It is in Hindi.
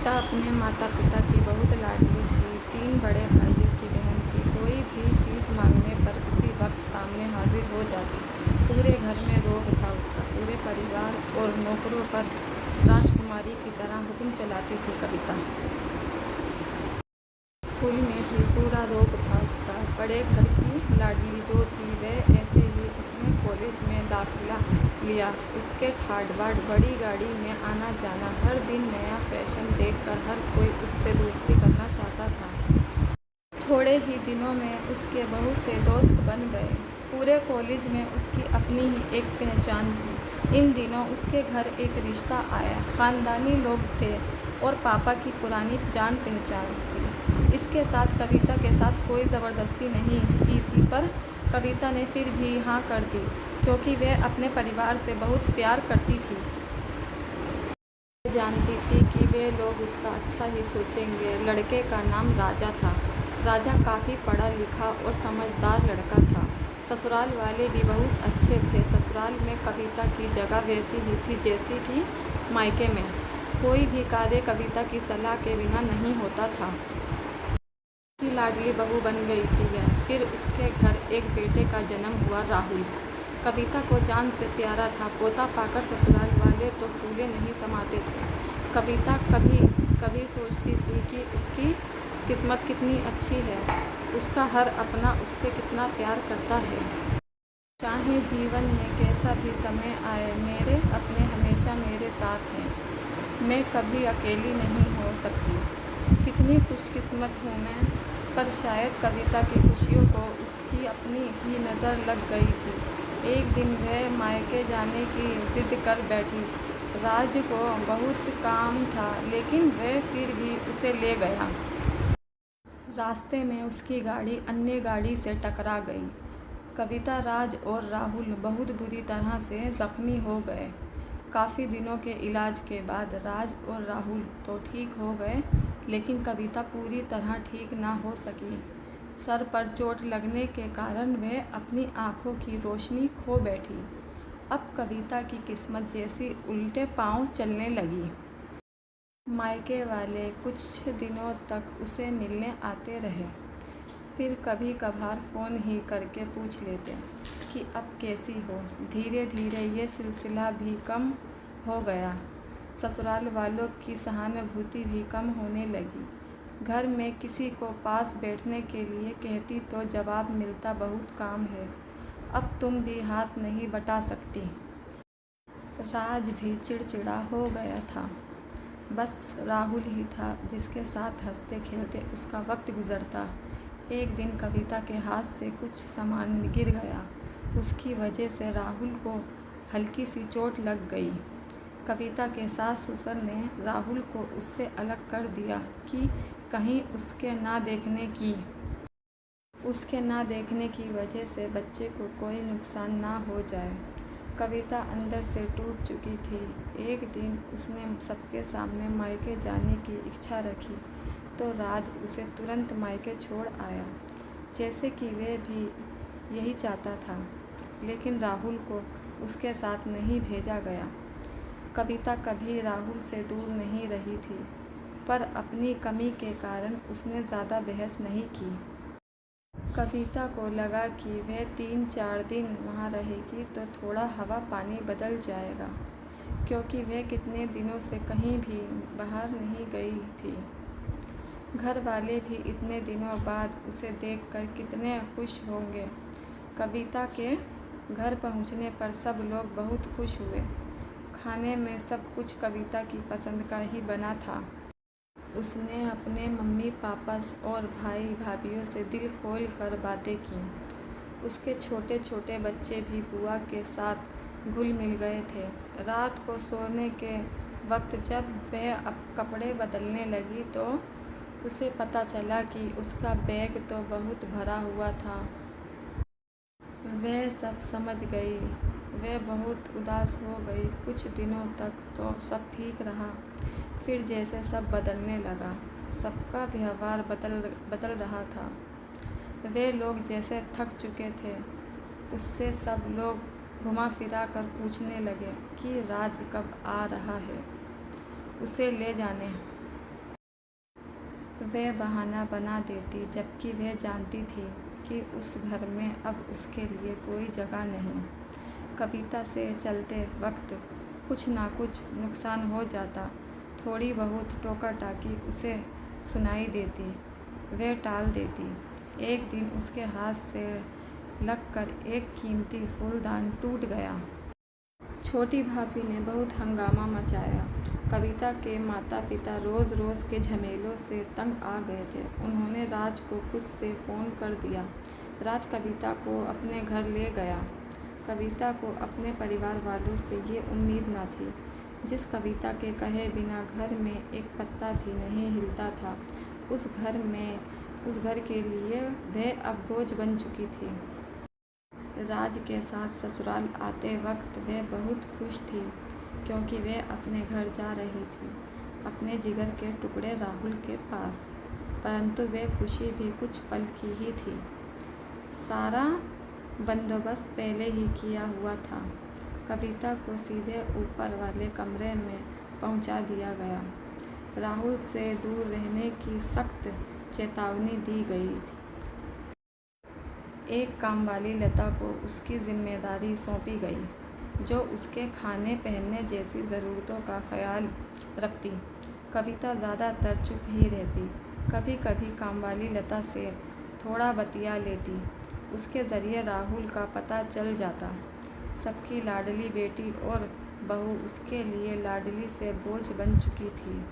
कविता अपने माता पिता की बहुत लाडली थी। 3 बड़े भाइयों की बहन थी। कोई भी चीज़ मांगने पर उसी वक्त सामने हाजिर हो जाती। पूरे घर में रोब था उसका। पूरे परिवार और नौकरों पर राजकुमारी की तरह हुक्म चलाती थी कविता। स्कूल में भी पूरा रोब था उसका। बड़े घर की लाडली जो थी वह ऐसे ही उसने कॉलेज में दाखिला लिया। उसके ठाट बाट, बड़ी गाड़ी में आना जाना, हर दिन नया फैशन देखकर हर कोई उससे दोस्ती करना चाहता था। थोड़े ही दिनों में उसके बहुत से दोस्त बन गए। पूरे कॉलेज में उसकी अपनी ही एक पहचान थी। इन दिनों उसके घर एक रिश्ता आया। ख़ानदानी लोग थे और पापा की पुरानी जान पहचान थी। इसके साथ कविता के साथ कोई ज़बरदस्ती नहीं की थी, पर कविता ने फिर भी हाँ कर दी, क्योंकि वह अपने परिवार से बहुत प्यार करती थी। वह जानती थी कि वे लोग उसका अच्छा ही सोचेंगे। लड़के का नाम राजा था। राजा काफ़ी पढ़ा लिखा और समझदार लड़का था। ससुराल वाले भी बहुत अच्छे थे। ससुराल में कविता की जगह वैसी ही थी जैसी कि मायके में। कोई भी कार्य कविता की सलाह के बिना नहीं होता था। की लाडली बहू बन गई थी वह। फिर उसके घर एक बेटे का जन्म हुआ, राहुल। कविता को जान से प्यारा था। पोता पाकर ससुराल वाले तो फूले नहीं समाते थे। कविता कभी कभी सोचती थी कि उसकी किस्मत कितनी अच्छी है। उसका हर अपना उससे कितना प्यार करता है। चाहे जीवन में कैसा भी समय आए, मेरे अपने हमेशा मेरे साथ हैं। मैं कभी अकेली नहीं हो सकती। कितनी खुशकिस्मत हूँ मैं। पर शायद कविता की खुशियों को उसकी अपनी ही नज़र लग गई थी। एक दिन वह मायके जाने की जिद कर बैठी। राज को बहुत काम था, लेकिन वह फिर भी उसे ले गया। रास्ते में उसकी गाड़ी अन्य गाड़ी से टकरा गई। कविता, राज और राहुल बहुत बुरी तरह से जख्मी हो गए। काफ़ी दिनों के इलाज के बाद राज और राहुल तो ठीक हो गए, लेकिन कविता पूरी तरह ठीक ना हो सकी। सर पर चोट लगने के कारण वह अपनी आँखों की रोशनी खो बैठी। अब कविता की किस्मत जैसी उल्टे पांव चलने लगी। मायके वाले कुछ दिनों तक उसे मिलने आते रहे। फिर कभी कभार फ़ोन ही करके पूछ लेते कि अब कैसी हो। धीरे धीरे ये सिलसिला भी कम हो गया। ससुराल वालों की सहानुभूति भी कम होने लगी। घर में किसी को पास बैठने के लिए कहती तो जवाब मिलता, बहुत काम है, अब तुम भी हाथ नहीं बटा सकती। राज भी चिड़चिड़ा हो गया था। बस राहुल ही था जिसके साथ हंसते खेलते उसका वक्त गुजरता। एक दिन कविता के हाथ से कुछ सामान गिर गया। उसकी वजह से राहुल को हल्की सी चोट लग गई। कविता के सास ससुर ने राहुल को उससे अलग कर दिया कि कहीं उसके ना देखने की वजह से बच्चे को कोई नुकसान ना हो जाए। कविता अंदर से टूट चुकी थी। एक दिन उसने सबके सामने मायके जाने की इच्छा रखी तो राज उसे तुरंत मायके छोड़ आया, जैसे कि वह भी यही चाहता था। लेकिन राहुल को उसके साथ नहीं भेजा गया। कविता कभी राहुल से दूर नहीं रही थी, पर अपनी कमी के कारण उसने ज़्यादा बहस नहीं की। कविता को लगा कि वह 3-4 दिन वहाँ रहेगी तो थोड़ा हवा पानी बदल जाएगा, क्योंकि वह कितने दिनों से कहीं भी बाहर नहीं गई थी। घर वाले भी इतने दिनों बाद उसे देखकर कितने खुश होंगे। कविता के घर पहुँचने पर सब लोग बहुत खुश हुए। खाने में सब कुछ कविता की पसंद का ही बना था। उसने अपने मम्मी पापा और भाई भाभीयों से दिल खोल कर बातें की। उसके छोटे छोटे बच्चे भी बुआ के साथ घुल मिल गए थे। रात को सोने के वक्त जब वह अब कपड़े बदलने लगी तो उसे पता चला कि उसका बैग तो बहुत भरा हुआ था। वह सब समझ गई। वह बहुत उदास हो गई। कुछ दिनों तक तो सब ठीक रहा, फिर जैसे सब बदलने लगा। सबका व्यवहार बदल रहा था। वे लोग जैसे थक चुके थे। उससे सब लोग घुमा फिरा कर पूछने लगे कि राज कब आ रहा है, उसे ले जाने। वह बहाना बना देती, जबकि वह जानती थी कि उस घर में अब उसके लिए कोई जगह नहीं। कविता से चलते वक्त कुछ ना कुछ नुकसान हो जाता, थोड़ी बहुत टोका टाकी उसे सुनाई देती, वह टाल देती। एक दिन उसके हाथ से लगकर एक कीमती फूलदान टूट गया। छोटी भाभी ने बहुत हंगामा मचाया। कविता के माता पिता रोज़ रोज़ के झमेलों से तंग आ गए थे। उन्होंने राज को खुद से फ़ोन कर दिया। राज कविता को अपने घर ले गया। कविता को अपने परिवार वालों से ये उम्मीद न थी। जिस कविता के कहे बिना घर में एक पत्ता भी नहीं हिलता था, उस घर के लिए वह अब बोझ बन चुकी थी। राज के साथ ससुराल आते वक्त वह बहुत खुश थी, क्योंकि वह अपने घर जा रही थी, अपने जिगर के टुकड़े राहुल के पास। परंतु वह खुशी भी कुछ पल की ही थी। सारा बंदोबस्त पहले ही किया हुआ था। कविता को सीधे ऊपर वाले कमरे में पहुंचा दिया गया। राहुल से दूर रहने की सख्त चेतावनी दी गई थी। एक कामवाली लता को उसकी जिम्मेदारी सौंपी गई, जो उसके खाने पहनने जैसी ज़रूरतों का ख्याल रखती। कविता ज़्यादातर चुप ही रहती। कभी कभी कामवाली लता से थोड़ा बतिया लेती। उसके ज़रिए राहुल का पता चल जाता। सबकी लाडली बेटी और बहू उसके लिए लाडली से बोझ बन चुकी थी।